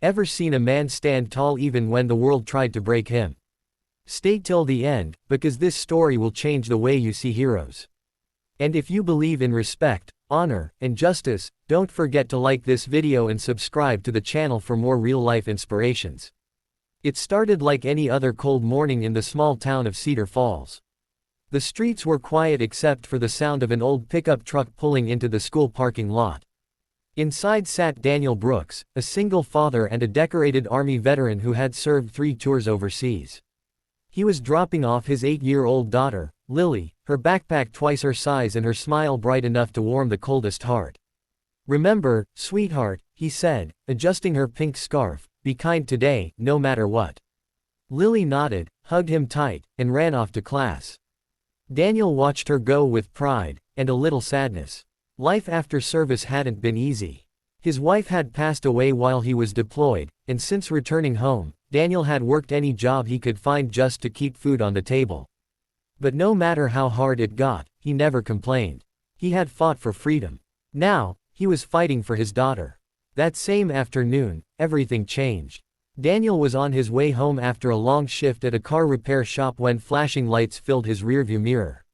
Ever seen a man stand tall even when the world tried to break him? Stay till the end, because this story will change the way you see heroes. And if you believe in respect, honor, and justice, don't forget to like this video and subscribe to the channel for more real-life inspirations. It started like any other cold morning in the small town of Cedar Falls. The streets were quiet except for the sound of an old pickup truck pulling into the school parking lot. Inside sat Daniel Brooks, a single father and a decorated Army veteran who had served 3 tours overseas. He was dropping off his 8-year-old daughter, Lily, her backpack twice her size and her smile bright enough to warm the coldest heart. "Remember, sweetheart," he said, adjusting her pink scarf, "be kind today, no matter what." Lily nodded, hugged him tight, and ran off to class. Daniel watched her go with pride, and a little sadness. Life after service hadn't been easy. His wife had passed away while he was deployed, and since returning home, Daniel had worked any job he could find just to keep food on the table. But no matter how hard it got, he never complained. He had fought for freedom. Now, he was fighting for his daughter. That same afternoon, everything changed. Daniel was on his way home after a long shift at a car repair shop when flashing lights filled his rearview mirror.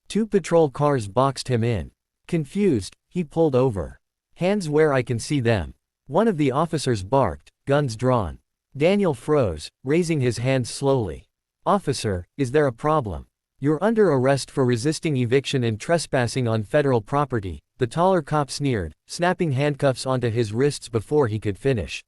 2 patrol cars boxed him in. Confused, he pulled over. "Hands where I can see them." One of the officers barked, guns drawn. Daniel froze, raising his hands slowly. "Officer, is there a problem?" "You're under arrest for resisting eviction and trespassing on federal property," the taller cop sneered, snapping handcuffs onto his wrists before he could finish.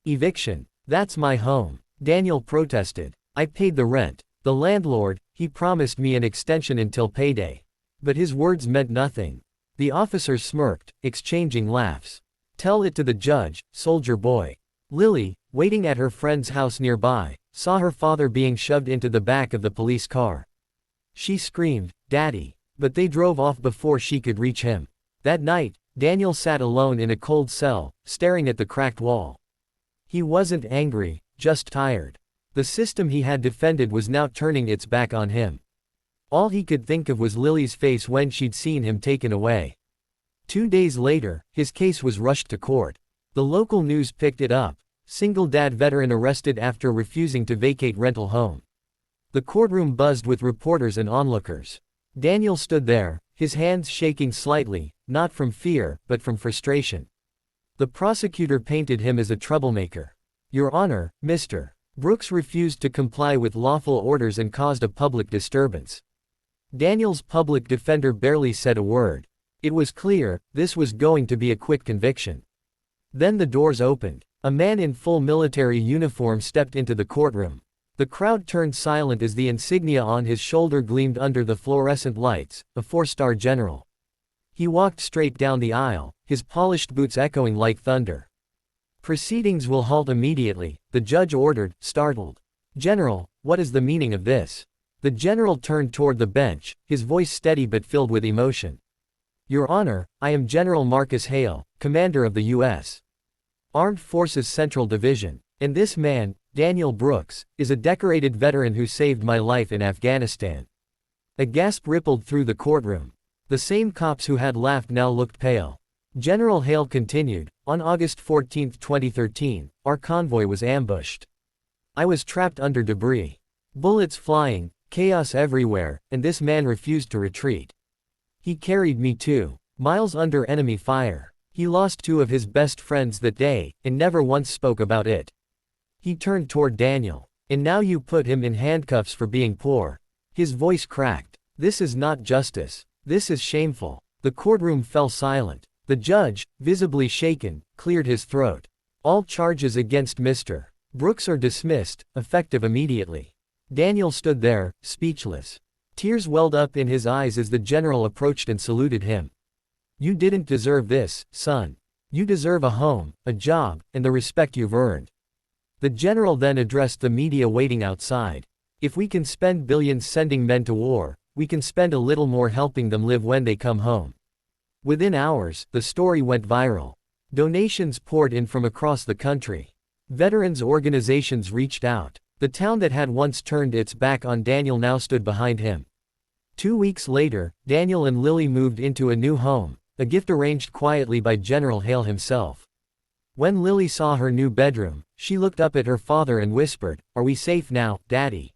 "Eviction? That's my home," Daniel protested. "I paid the rent. The landlord, he promised me an extension until payday." But his words meant nothing. The officers smirked, exchanging laughs. "Tell it to the judge, soldier boy." Lily, waiting at her friend's house nearby, saw her father being shoved into the back of the police car. She screamed, "Daddy!" But they drove off before she could reach him. That night, Daniel sat alone in a cold cell, staring at the cracked wall. He wasn't angry, just tired. The system he had defended was now turning its back on him. All he could think of was Lily's face when she'd seen him taken away. 2 days later, his case was rushed to court. The local news picked it up. Single dad veteran arrested after refusing to vacate rental home. The courtroom buzzed with reporters and onlookers. Daniel stood there, his hands shaking slightly, not from fear, but from frustration. The prosecutor painted him as a troublemaker. "Your Honor, Mr. Brooks refused to comply with lawful orders and caused a public disturbance." Daniel's public defender barely said a word. It was clear, this was going to be a quick conviction. Then the doors opened. A man in full military uniform stepped into the courtroom. The crowd turned silent as the insignia on his shoulder gleamed under the fluorescent lights, a 4-star general. He walked straight down the aisle, his polished boots echoing like thunder. "Proceedings will halt immediately," the judge ordered, startled. "General, what is the meaning of this?" The general turned toward the bench, his voice steady but filled with emotion. "Your Honor, I am General Marcus Hale, commander of the U.S. Armed Forces Central Division. And this man, Daniel Brooks, is a decorated veteran who saved my life in Afghanistan." A gasp rippled through the courtroom. The same cops who had laughed now looked pale. General Hale continued, "On August 14, 2013, our convoy was ambushed. I was trapped under debris. Bullets flying, chaos everywhere, and this man refused to retreat. He carried me 2 miles under enemy fire. He lost 2 of his best friends that day, and never once spoke about it." He turned toward Daniel. "And now you put him in handcuffs for being poor." His voice cracked. "This is not justice. This is shameful." The courtroom fell silent. The judge, visibly shaken, cleared his throat. "All charges against Mr. Brooks are dismissed, effective immediately." Daniel stood there, speechless. Tears welled up in his eyes as the general approached and saluted him. "You didn't deserve this, son. You deserve a home, a job, and the respect you've earned." The general then addressed the media waiting outside. "If we can spend billions sending men to war, we can spend a little more helping them live when they come home." Within hours, the story went viral. Donations poured in from across the country. Veterans organizations reached out. The town that had once turned its back on Daniel now stood behind him. 2 weeks later, Daniel and Lily moved into a new home, a gift arranged quietly by General Hale himself. When Lily saw her new bedroom, she looked up at her father and whispered, "Are we safe now, Daddy?"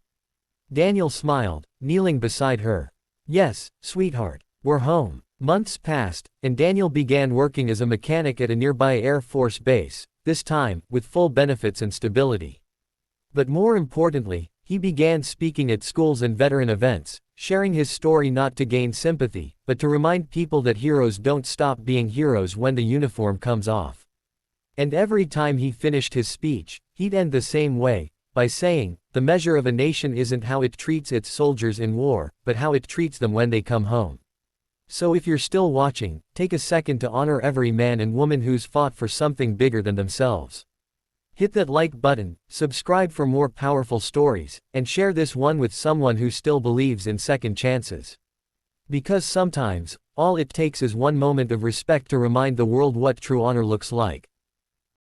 Daniel smiled, kneeling beside her. "Yes, sweetheart. We're home." Months passed, and Daniel began working as a mechanic at a nearby Air Force base, this time, with full benefits and stability. But more importantly, he began speaking at schools and veteran events, sharing his story not to gain sympathy, but to remind people that heroes don't stop being heroes when the uniform comes off. And every time he finished his speech, he'd end the same way, by saying, "The measure of a nation isn't how it treats its soldiers in war, but how it treats them when they come home." So if you're still watching, take a second to honor every man and woman who's fought for something bigger than themselves. Hit that like button, subscribe for more powerful stories, and share this one with someone who still believes in second chances. Because sometimes, all it takes is one moment of respect to remind the world what true honor looks like.